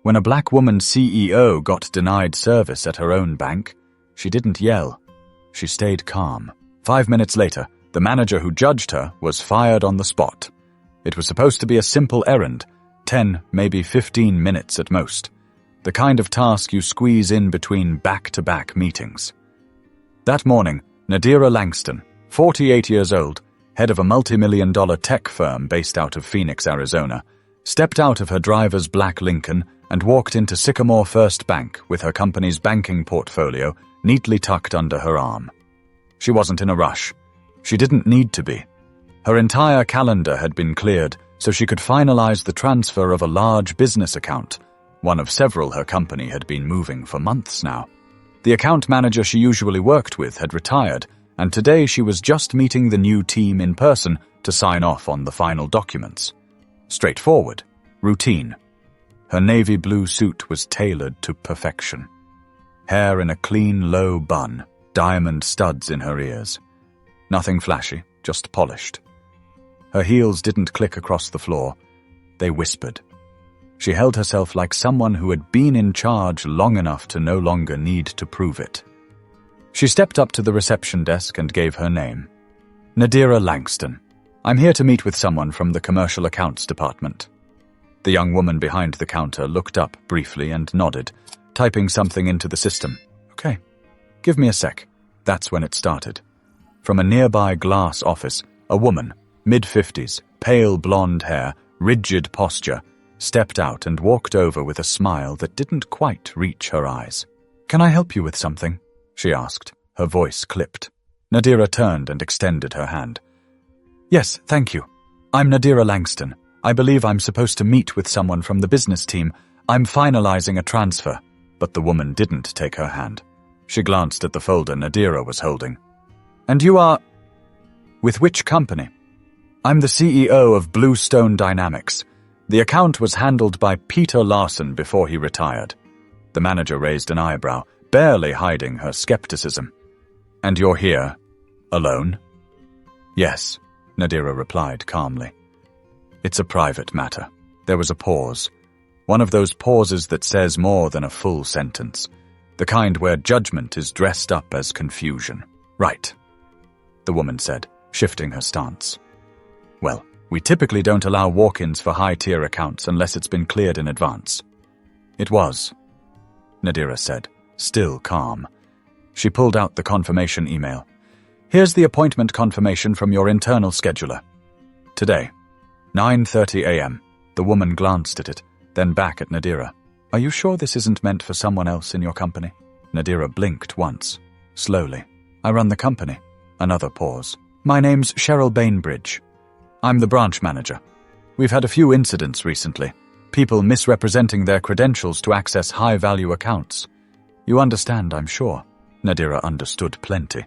When a black woman CEO got denied service at her own bank, she didn't yell. She stayed calm. 5 minutes later, the manager who judged her was fired on the spot. It was supposed to be a simple errand, 10, maybe 15 minutes at most. The kind of task you squeeze in between back-to-back meetings. That morning, Nadira Langston, 48 years old, head of a multi-million-dollar tech firm based out of Phoenix, Arizona, stepped out of her driver's black Lincoln and walked into Sycamore First Bank with her company's banking portfolio neatly tucked under her arm. She wasn't in a rush. She didn't need to be. Her entire calendar had been cleared so she could finalize the transfer of a large business account, one of several her company had been moving for months now. The account manager she usually worked with had retired, and today she was just meeting the new team in person to sign off on the final documents. Straightforward. Routine. Her navy blue suit was tailored to perfection. Hair in a clean, low bun, diamond studs in her ears. Nothing flashy, just polished. Her heels didn't click across the floor. They whispered. She held herself like someone who had been in charge long enough to no longer need to prove it. She stepped up to the reception desk and gave her name. Nadira Langston. I'm here to meet with someone from the commercial accounts department. The young woman behind the counter looked up briefly and nodded, typing something into the system. Okay. Give me a sec. That's when it started. From a nearby glass office, a woman, mid-50s, pale blonde hair, rigid posture, stepped out and walked over with a smile that didn't quite reach her eyes. Can I help you with something? She asked, her voice clipped. Nadira turned and extended her hand. Yes, thank you. I'm Nadira Langston. I believe I'm supposed to meet with someone from the business team. I'm finalizing a transfer. But the woman didn't take her hand. She glanced at the folder Nadira was holding. And you are... With which company? I'm the CEO of Bluestone Dynamics. The account was handled by Peter Larson before he retired. The manager raised an eyebrow, barely hiding her skepticism. And you're here, alone? Yes, Nadira replied calmly. It's a private matter. There was a pause. One of those pauses that says more than a full sentence. The kind where judgment is dressed up as confusion. Right, the woman said, shifting her stance. Well, we typically don't allow walk-ins for high-tier accounts unless it's been cleared in advance. It was, Nadira said, still calm. She pulled out the confirmation email. Here's the appointment confirmation from your internal scheduler. Today, 9:30 a.m. The woman glanced at it, then back at Nadira. Are you sure this isn't meant for someone else in your company? Nadira blinked once, slowly. I run the company. Another pause. My name's Cheryl Bainbridge. I'm the branch manager. We've had a few incidents recently. People misrepresenting their credentials to access high-value accounts. You understand, I'm sure. Nadira understood plenty.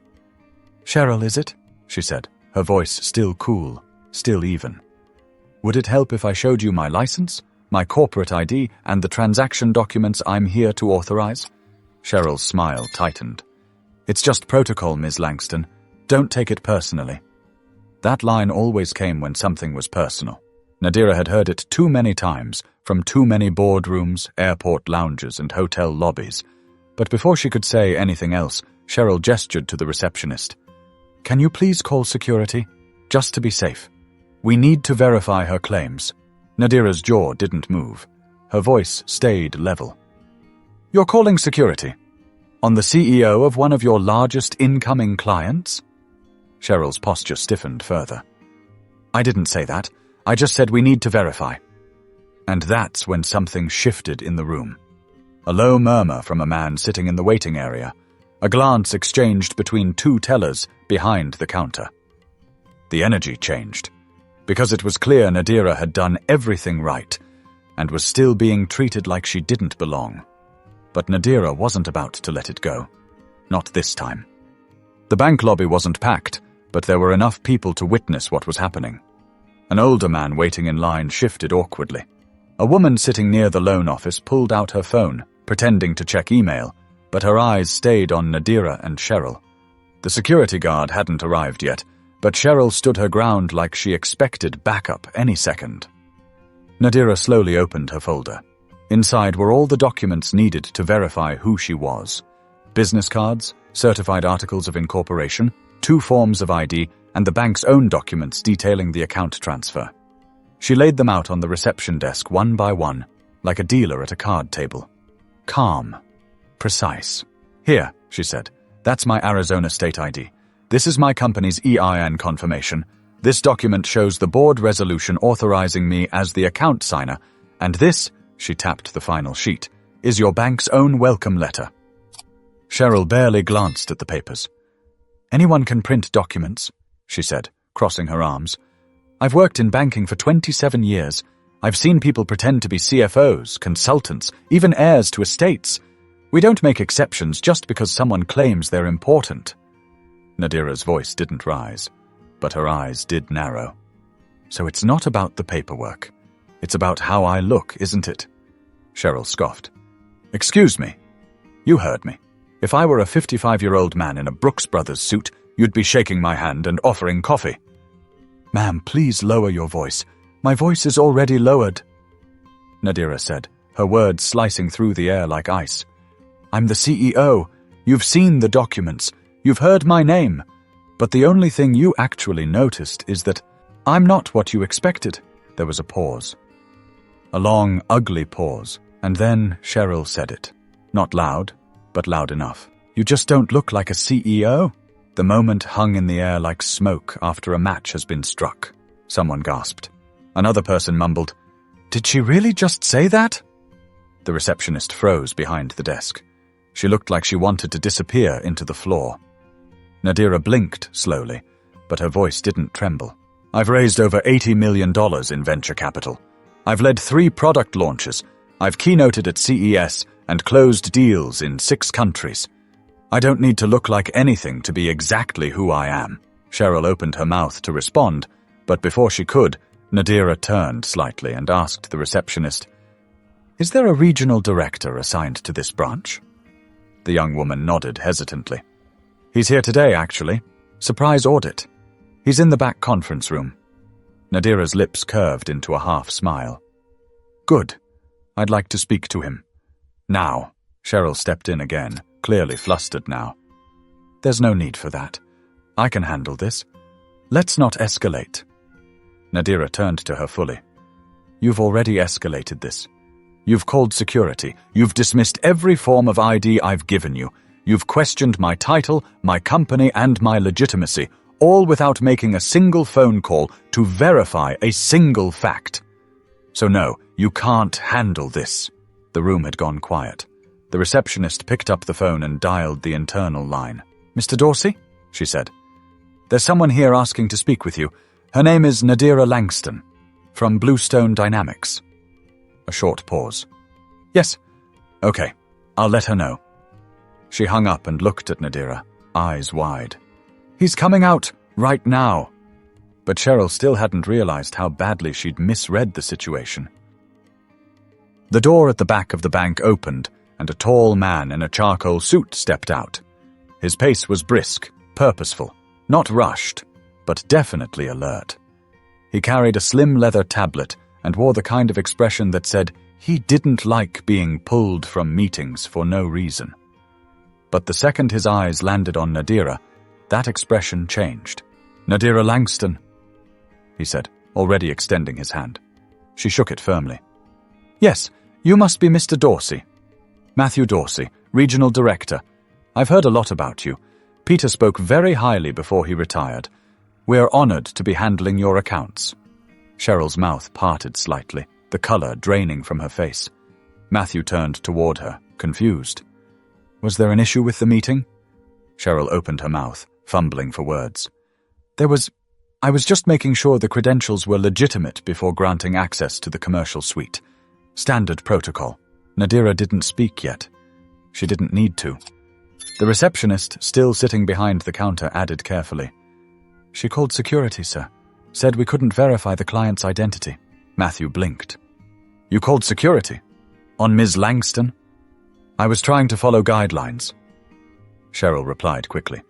Cheryl, is it? She said, her voice still cool, still even. Would it help if I showed you my license, my corporate ID, and the transaction documents I'm here to authorize? Cheryl's smile tightened. It's just protocol, Ms. Langston. Don't take it personally. That line always came when something was personal. Nadira had heard it too many times, from too many boardrooms, airport lounges, and hotel lobbies. But before she could say anything else, Cheryl gestured to the receptionist. Can you please call security? Just to be safe. We need to verify her claims. Nadira's jaw didn't move. Her voice stayed level. You're calling security? On the CEO of one of your largest incoming clients? Cheryl's posture stiffened further. I didn't say that. I just said we need to verify. And that's when something shifted in the room. A low murmur from a man sitting in the waiting area. A glance exchanged between two tellers behind the counter. The energy changed. Because it was clear Nadira had done everything right and was still being treated like she didn't belong. But Nadira wasn't about to let it go. Not this time. The bank lobby wasn't packed, but there were enough people to witness what was happening. An older man waiting in line shifted awkwardly. A woman sitting near the loan office pulled out her phone, pretending to check email, but her eyes stayed on Nadira and Cheryl. The security guard hadn't arrived yet, but Cheryl stood her ground like she expected backup any second. Nadira slowly opened her folder. Inside were all the documents needed to verify who she was. Business cards, certified articles of incorporation, 2 forms of ID, and the bank's own documents detailing the account transfer. She laid them out on the reception desk one by one, like a dealer at a card table. Calm. Precise. "Here," she said. "That's my Arizona state ID. This is my company's EIN confirmation. This document shows the board resolution authorizing me as the account signer, and this," she tapped the final sheet, "is your bank's own welcome letter." Cheryl barely glanced at the papers. "Anyone can print documents," she said, crossing her arms. "I've worked in banking for 27 years. I've seen people pretend to be CFOs, consultants, even heirs to estates. We don't make exceptions just because someone claims they're important." Nadira's voice didn't rise, but her eyes did narrow. "So it's not about the paperwork. It's about how I look, isn't it?" Cheryl scoffed. "Excuse me. You heard me. If I were a 55-year-old man in a Brooks Brothers suit, you'd be shaking my hand and offering coffee." "Ma'am, please lower your voice. My voice is already lowered," Nadira said, her words slicing through the air like ice. "I'm the CEO. You've seen the documents. You've heard my name. But the only thing you actually noticed is that I'm not what you expected." There was a pause. A long, ugly pause, and then Cheryl said it. Not loud, but loud enough. "You just don't look like a CEO." The moment hung in the air like smoke after a match has been struck. Someone gasped. Another person mumbled, "Did she really just say that?" The receptionist froze behind the desk. She looked like she wanted to disappear into the floor. Nadira blinked slowly, but her voice didn't tremble. "I've raised over $80 million in venture capital. I've led 3 product launches. I've keynoted at CES and closed deals in 6 countries. I don't need to look like anything to be exactly who I am." Cheryl opened her mouth to respond, but before she could, Nadira turned slightly and asked the receptionist, "Is there a regional director assigned to this branch?" The young woman nodded hesitantly. "He's here today, actually. Surprise audit. He's in the back conference room." Nadira's lips curved into a half smile. "Good. I'd like to speak to him." "Now." Cheryl stepped in again, clearly flustered now. "There's no need for that. I can handle this. Let's not escalate." Nadira turned to her fully. "You've already escalated this. You've called security. You've dismissed every form of ID I've given you. You've questioned my title, my company, and my legitimacy, all without making a single phone call to verify a single fact. So no, you can't handle this." The room had gone quiet. The receptionist picked up the phone and dialed the internal line. "Mr. Dorsey?" she said. "There's someone here asking to speak with you. Her name is Nadira Langston, from Bluestone Dynamics." A short pause. "Yes. Okay, I'll let her know." She hung up and looked at Nadira, eyes wide. "He's coming out right now." But Cheryl still hadn't realized how badly she'd misread the situation. The door at the back of the bank opened, and a tall man in a charcoal suit stepped out. His pace was brisk, purposeful, not rushed, but definitely alert. He carried a slim leather tablet and wore the kind of expression that said he didn't like being pulled from meetings for no reason. But the second his eyes landed on Nadira, that expression changed. "Nadira Langston," he said, already extending his hand. She shook it firmly. "Yes, you must be Mr. Dorsey. Matthew Dorsey, Regional Director. I've heard a lot about you. Peter spoke very highly before he retired. We're honored to be handling your accounts." Cheryl's mouth parted slightly, the color draining from her face. Matthew turned toward her, confused. "Was there an issue with the meeting?" Cheryl opened her mouth, fumbling for words. I was just making sure the credentials were legitimate before granting access to the commercial suite. Standard protocol. Nadira didn't speak yet. She didn't need to. The receptionist, still sitting behind the counter, added carefully. "She called security, sir. Said we couldn't verify the client's identity." Matthew blinked. "You called security? On Ms. Langston?" "I was trying to follow guidelines," Cheryl replied quickly.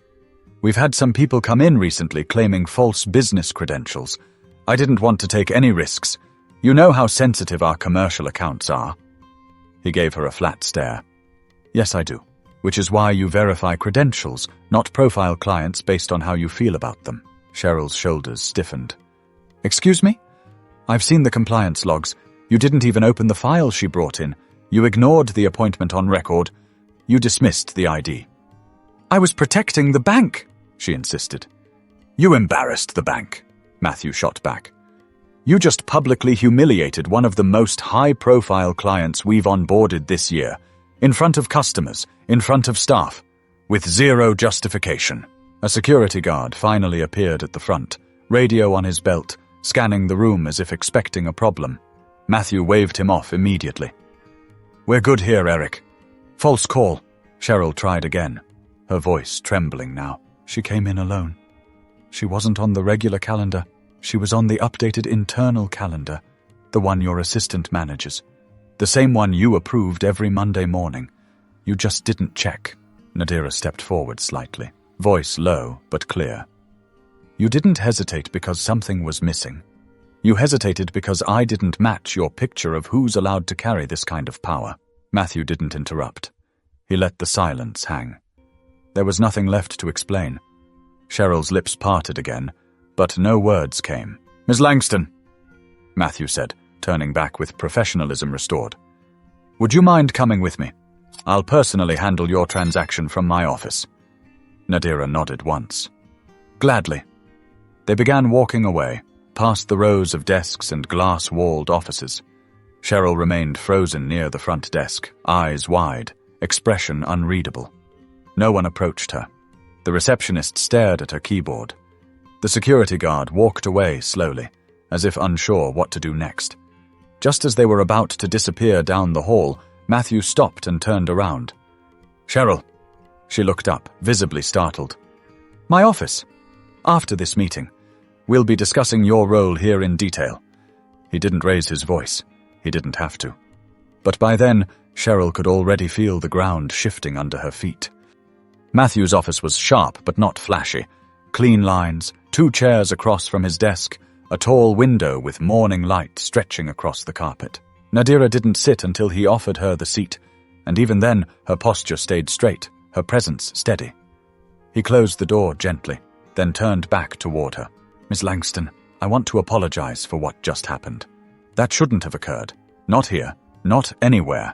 "We've had some people come in recently claiming false business credentials. I didn't want to take any risks. You know how sensitive our commercial accounts are." He gave her a flat stare. Yes, I do. Which is why you verify credentials, not profile clients based on how you feel about them. Cheryl's shoulders stiffened. Excuse me? I've seen the compliance logs. You didn't even open the file she brought in. You ignored the appointment on record. You dismissed the ID. I was protecting the bank, she insisted. You embarrassed the bank, Matthew shot back. You just publicly humiliated one of the most high-profile clients we've onboarded this year, in front of customers, in front of staff, with zero justification. A security guard finally appeared at the front, radio on his belt, scanning the room as if expecting a problem. Matthew waved him off immediately. We're good here, Eric. False call. Cheryl tried again, her voice trembling now. She came in alone. She wasn't on the regular calendar. She was on the updated internal calendar, the one your assistant manages. The same one you approved every Monday morning. You just didn't check. Nadira stepped forward slightly, voice low but clear. You didn't hesitate because something was missing. You hesitated because I didn't match your picture of who's allowed to carry this kind of power. Matthew didn't interrupt. He let the silence hang. There was nothing left to explain. Cheryl's lips parted again, but no words came. Miss Langston, Matthew said, turning back with professionalism restored. Would you mind coming with me? I'll personally handle your transaction from my office. Nadira nodded once. Gladly. They began walking away, past the rows of desks and glass-walled offices. Cheryl remained frozen near the front desk, eyes wide, expression unreadable. No one approached her. The receptionist stared at her keyboard. The security guard walked away slowly, as if unsure what to do next. Just as they were about to disappear down the hall, Matthew stopped and turned around. Cheryl. She looked up, visibly startled. My office. After this meeting. We'll be discussing your role here in detail. He didn't raise his voice. He didn't have to. But by then, Cheryl could already feel the ground shifting under her feet. Matthew's office was sharp but not flashy. Clean lines, 2 chairs across from his desk, a tall window with morning light stretching across the carpet. Nadira didn't sit until he offered her the seat, and even then her posture stayed straight, her presence steady. He closed the door gently, then turned back toward her. Miss Langston, I want to apologize for what just happened. That shouldn't have occurred. Not here. Not anywhere.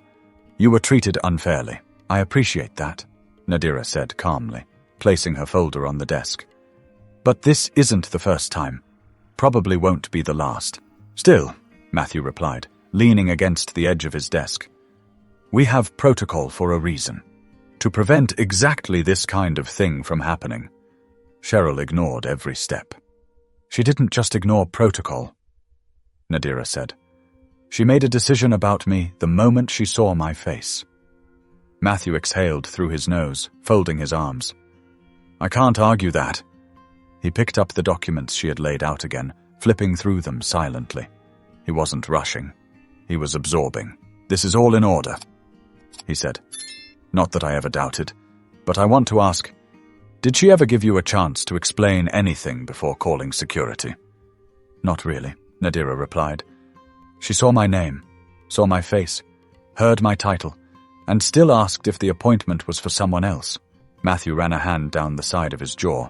You were treated unfairly. I appreciate that, Nadira said calmly, placing her folder on the desk. But this isn't the first time. Probably won't be the last. Still, Matthew replied, leaning against the edge of his desk. We have protocol for a reason. To prevent exactly this kind of thing from happening. Cheryl ignored every step. She didn't just ignore protocol, Nadira said. She made a decision about me the moment she saw my face. Matthew exhaled through his nose, folding his arms. I can't argue that. He picked up the documents she had laid out again, flipping through them silently. He wasn't rushing. He was absorbing. This is all in order, he said. Not that I ever doubted, but I want to ask, did she ever give you a chance to explain anything before calling security? Not really, Nadira replied. She saw my name, saw my face, heard my title, and still asked if the appointment was for someone else. Matthew ran a hand down the side of his jaw.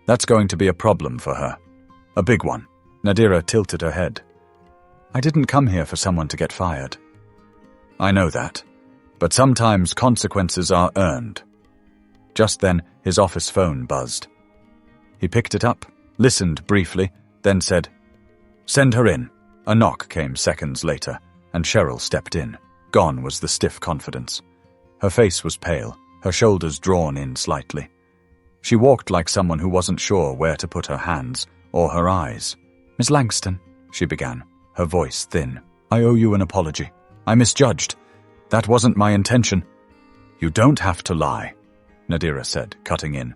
That's going to be a problem for her. A big one. Nadira tilted her head. I didn't come here for someone to get fired. I know that, but sometimes consequences are earned. Just then, his office phone buzzed. He picked it up, listened briefly, then said, Send her in. A knock came seconds later, and Cheryl stepped in. Gone was the stiff confidence. Her face was pale, her shoulders drawn in slightly. She walked like someone who wasn't sure where to put her hands or her eyes. Miss Langston, she began, her voice thin. I owe you an apology. I misjudged. That wasn't my intention. You don't have to lie, Nadira said, cutting in.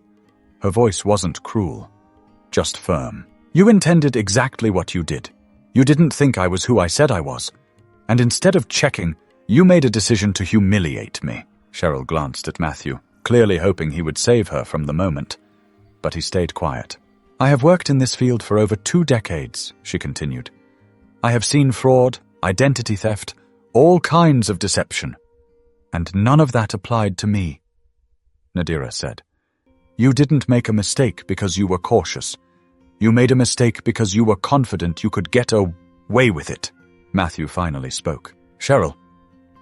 Her voice wasn't cruel, just firm. You intended exactly what you did. You didn't think I was who I said I was. And instead of checking, you made a decision to humiliate me. Cheryl glanced at Matthew, clearly hoping he would save her from the moment. But he stayed quiet. I have worked in this field for over 2 decades, she continued. I have seen fraud, identity theft, All kinds of deception. And none of that applied to me, Nadira said. You didn't make a mistake because you were cautious. You made a mistake because you were confident you could get away with it. Matthew finally spoke. Cheryl,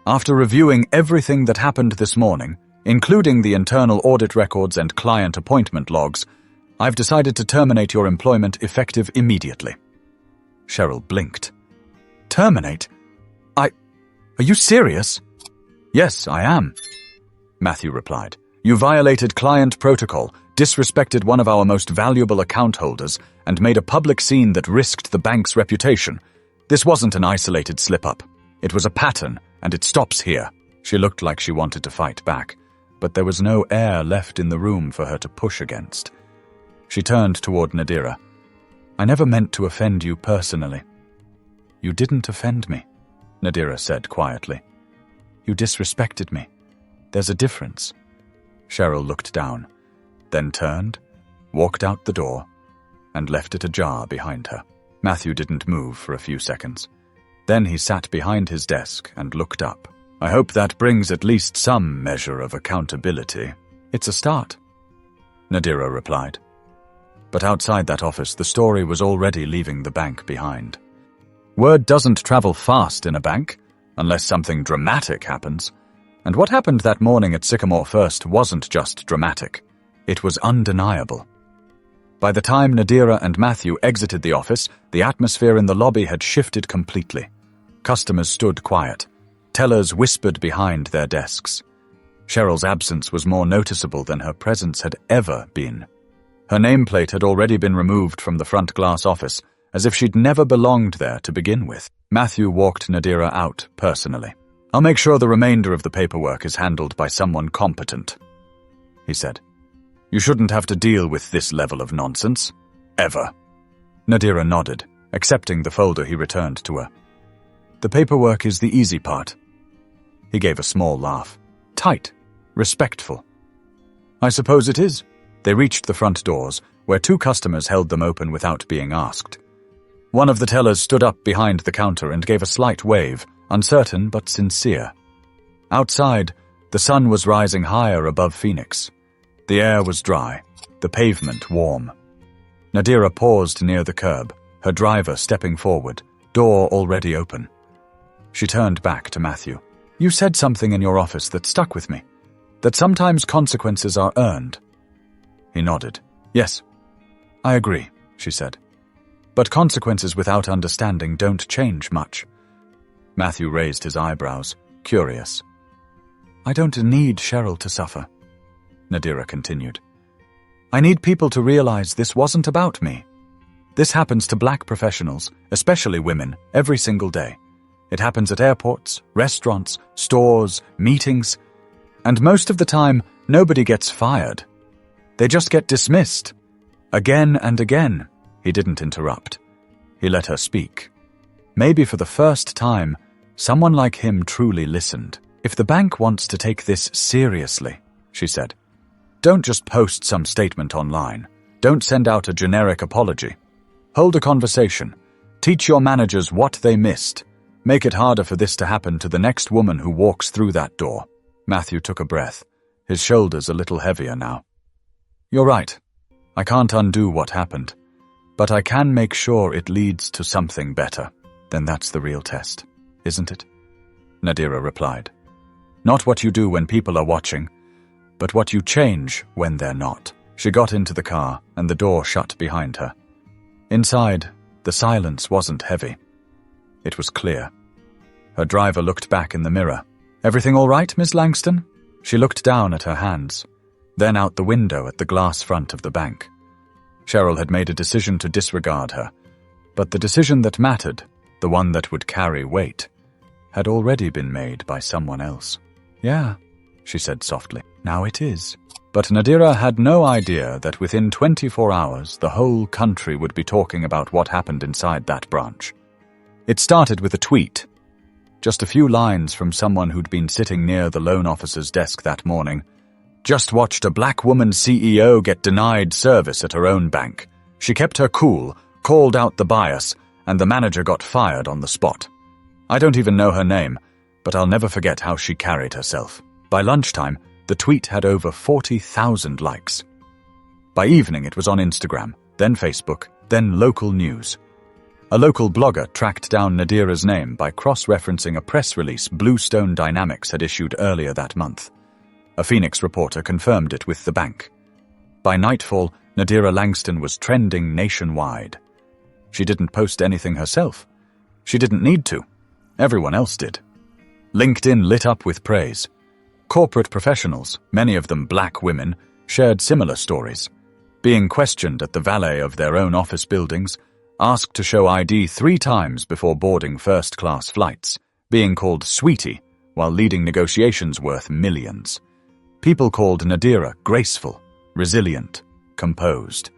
after reviewing everything that happened this morning, including the internal audit records and client appointment logs, I've decided to terminate your employment effective immediately. Cheryl blinked. Terminate? Are you serious? Yes, I am, Matthew replied. You violated client protocol, disrespected one of our most valuable account holders, and made a public scene that risked the bank's reputation. This wasn't an isolated slip-up. It was a pattern, and it stops here. She looked like she wanted to fight back, but there was no air left in the room for her to push against. She turned toward Nadira. I never meant to offend you personally. You didn't offend me, Nadira said quietly. You disrespected me. There's a difference. Cheryl looked down, then turned, walked out the door, and left it ajar behind her. Matthew didn't move for a few seconds. Then he sat behind his desk and looked up. I hope that brings at least some measure of accountability. It's a start, Nadira replied. But outside that office, the story was already leaving the bank behind. Word doesn't travel fast in a bank, unless something dramatic happens. And what happened that morning at Sycamore First wasn't just dramatic. It was undeniable. By the time Nadira and Matthew exited the office, the atmosphere in the lobby had shifted completely. Customers stood quiet. Tellers whispered behind their desks. Cheryl's absence was more noticeable than her presence had ever been. Her nameplate had already been removed from the front glass office, as if she'd never belonged there to begin with. Matthew walked Nadira out personally. I'll make sure the remainder of the paperwork is handled by someone competent, he said. You shouldn't have to deal with this level of nonsense. Ever. Nadira nodded, accepting the folder he returned to her. The paperwork is the easy part. He gave a small laugh. Tight. Respectful. I suppose it is. They reached the front doors, where two customers held them open without being asked. One of the tellers stood up behind the counter and gave a slight wave, uncertain but sincere. Outside, the sun was rising higher above Phoenix. The air was dry, the pavement warm. Nadira paused near the curb, her driver stepping forward, door already open. She turned back to Matthew. You said something in your office that stuck with me, that sometimes consequences are earned. He nodded. Yes, I agree, she said. But consequences without understanding don't change much. Matthew raised his eyebrows, curious. I don't need Cheryl to suffer, Nadira continued. I need people to realize this wasn't about me. This happens to black professionals, especially women, every single day. It happens at airports, restaurants, stores, meetings, and most of the time, nobody gets fired. They just get dismissed. Again and again. He didn't interrupt. He let her speak. Maybe for the first time, someone like him truly listened. If the bank wants to take this seriously, she said, don't just post some statement online. Don't send out a generic apology. Hold a conversation. Teach your managers what they missed. Make it harder for this to happen to the next woman who walks through that door. Matthew took a breath, his shoulders a little heavier now. You're right. I can't undo what happened. But I can make sure it leads to something better. Then that's the real test, isn't it? Nadira replied. Not what you do when people are watching, but what you change when they're not. She got into the car, and the door shut behind her. Inside, the silence wasn't heavy. It was clear. Her driver looked back in the mirror. Everything all right, Miss Langston? She looked down at her hands, then out the window at the glass front of the bank. Cheryl had made a decision to disregard her, but the decision that mattered, the one that would carry weight, had already been made by someone else. Yeah, she said softly. Now it is. But Nadira had no idea that within 24 hours the whole country would be talking about what happened inside that branch. It started with a tweet. Just a few lines from someone who'd been sitting near the loan officer's desk that morning. Just watched a black woman CEO get denied service at her own bank. She kept her cool, called out the bias, and the manager got fired on the spot. I don't even know her name, But I'll never forget how she carried herself. By lunchtime, the tweet had over 40,000 likes. By evening, it was on Instagram, then Facebook, then local news. A local blogger tracked down Nadira's name by cross-referencing a press release Bluestone Dynamics had issued earlier that month. A Phoenix reporter confirmed it with the bank. By nightfall, Nadira Langston was trending nationwide. She didn't post anything herself. She didn't need to. Everyone else did. LinkedIn lit up with praise. Corporate professionals, many of them black women, shared similar stories. Being questioned at the valet of their own office buildings, asked to show ID 3 times before boarding first-class flights, being called sweetie while leading negotiations worth millions. People called Nadira graceful, resilient, composed.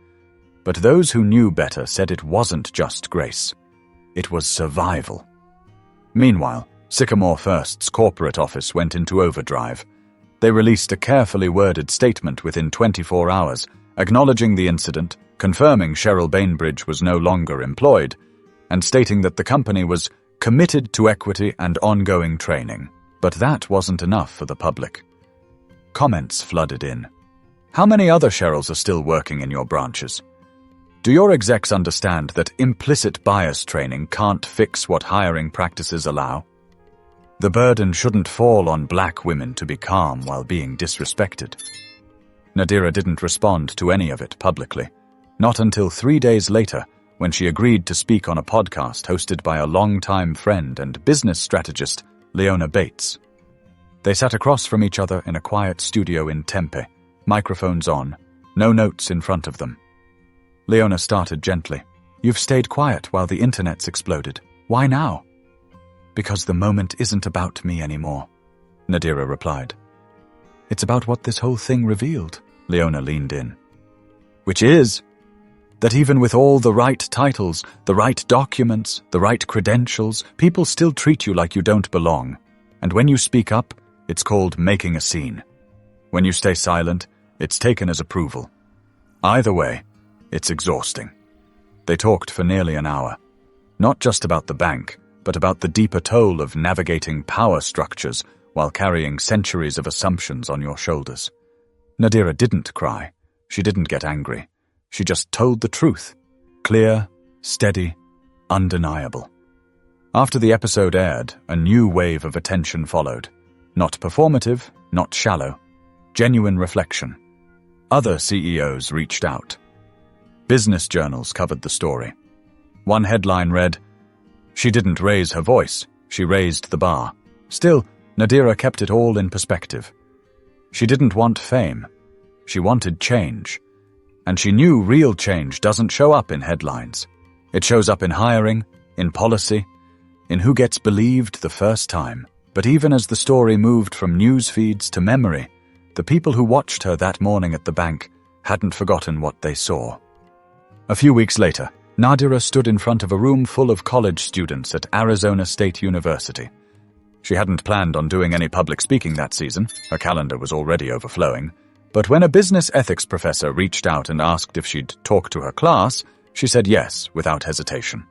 But those who knew better said it wasn't just grace. It was survival. Meanwhile, Sycamore First's corporate office went into overdrive. They released a carefully worded statement within 24 hours, acknowledging the incident, confirming Cheryl Bainbridge was no longer employed, and stating that the company was committed to equity and ongoing training. But that wasn't enough for the public. Comments flooded in. How many other Cheryls are still working in your branches? Do your execs understand that implicit bias training can't fix what hiring practices allow? The burden shouldn't fall on black women to be calm while being disrespected. Nadira didn't respond to any of it publicly, not until 3 days later when she agreed to speak on a podcast hosted by a longtime friend and business strategist, Leona Bates. They sat across from each other in a quiet studio in Tempe, microphones on, no notes in front of them. Leona started gently. You've stayed quiet while the internet's exploded. Why now? Because the moment isn't about me anymore, Nadira replied. It's about what this whole thing revealed, Leona leaned in. Which is that even with all the right titles, the right documents, the right credentials, people still treat you like you don't belong. And when you speak up, it's called making a scene. When you stay silent, it's taken as approval. Either way, it's exhausting. They talked for nearly an hour. Not just about the bank, but about the deeper toll of navigating power structures while carrying centuries of assumptions on your shoulders. Nadira didn't cry. She didn't get angry. She just told the truth. Clear, steady, undeniable. After the episode aired, a new wave of attention followed. Not performative, not shallow. Genuine reflection. Other CEOs reached out. Business journals covered the story. One headline read, "She didn't raise her voice, she raised the bar." Still, Nadira kept it all in perspective. She didn't want fame. She wanted change. And she knew real change doesn't show up in headlines. It shows up in hiring, in policy, in who gets believed the first time. But even as the story moved from news feeds to memory, the people who watched her that morning at the bank hadn't forgotten what they saw. A few weeks later, Nadira stood in front of a room full of college students at Arizona State University. She hadn't planned on doing any public speaking that season. Her calendar was already overflowing. But when a business ethics professor reached out and asked if she'd talk to her class, she said yes without hesitation.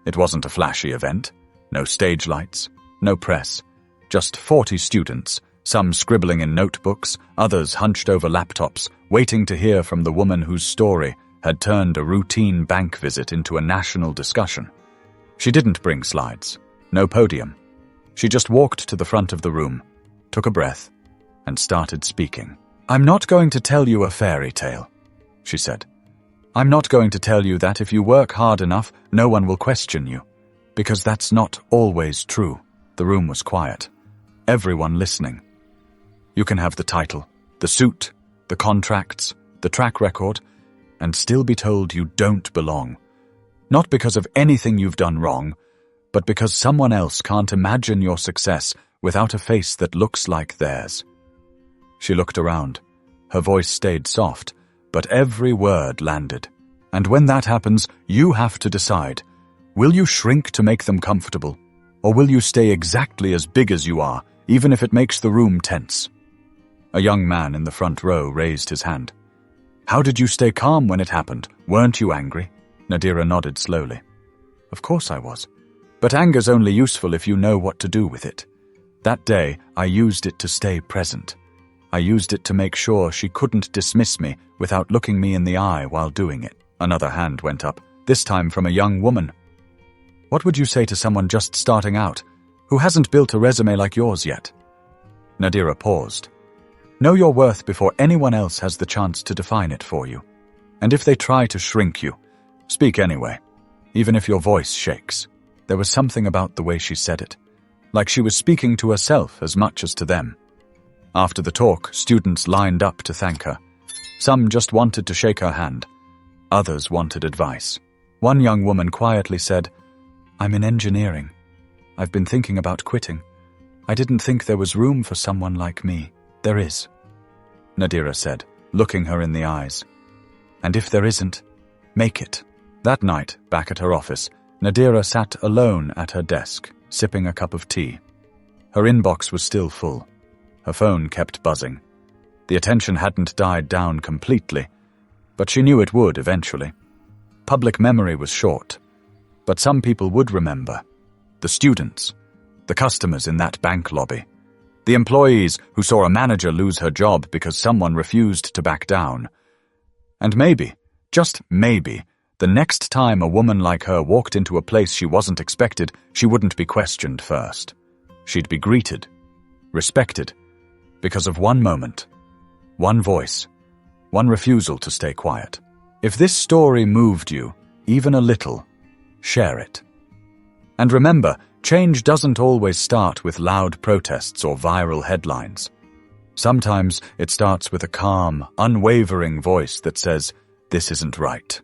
It wasn't a flashy event. No stage lights, no press. Just 40 students, some scribbling in notebooks, others hunched over laptops, waiting to hear from the woman whose story had turned a routine bank visit into a national discussion. She didn't bring slides, no podium. She just walked to the front of the room, took a breath, and started speaking. "I'm not going to tell you a fairy tale," she said. "I'm not going to tell you that if you work hard enough, no one will question you. Because that's not always true." The room was quiet. Everyone listening. You can have the title, the suit, the contracts, the track record, and still be told you don't belong. Not because of anything you've done wrong, but because someone else can't imagine your success without a face that looks like theirs. She looked around. Her voice stayed soft, but every word landed. And when that happens, you have to decide. Will you shrink to make them comfortable? Or will you stay exactly as big as you are, even if it makes the room tense? A young man in the front row raised his hand. "How did you stay calm when it happened? Weren't you angry?" Nadira nodded slowly. "Of course I was. But anger's only useful if you know what to do with it. That day, I used it to stay present. I used it to make sure she couldn't dismiss me without looking me in the eye while doing it. Another hand went up, this time from a young woman. What would you say to someone just starting out, who hasn't built a resume like yours yet? Nadira paused. Know your worth before anyone else has the chance to define it for you. And if they try to shrink you, speak anyway, even if your voice shakes. There was something about the way she said it, like she was speaking to herself as much as to them. After the talk, students lined up to thank her. Some just wanted to shake her hand. Others wanted advice. One young woman quietly said, "I'm in engineering. I've been thinking about quitting. I didn't think there was room for someone like me. There is," Nadira said, looking her in the eyes. "And if there isn't, make it." That night, back at her office, Nadira sat alone at her desk, sipping a cup of tea. Her inbox was still full. Her phone kept buzzing. The attention hadn't died down completely, but she knew it would eventually. Public memory was short, but some people would remember. The students, the customers in that bank lobby, the employees who saw a manager lose her job because someone refused to back down. And maybe, just maybe, the next time a woman like her walked into a place she wasn't expected, she wouldn't be questioned first. She'd be greeted, respected, because of one moment, one voice, one refusal to stay quiet. If this story moved you, even a little, share it. And remember, change doesn't always start with loud protests or viral headlines. Sometimes it starts with a calm, unwavering voice that says, "This isn't right."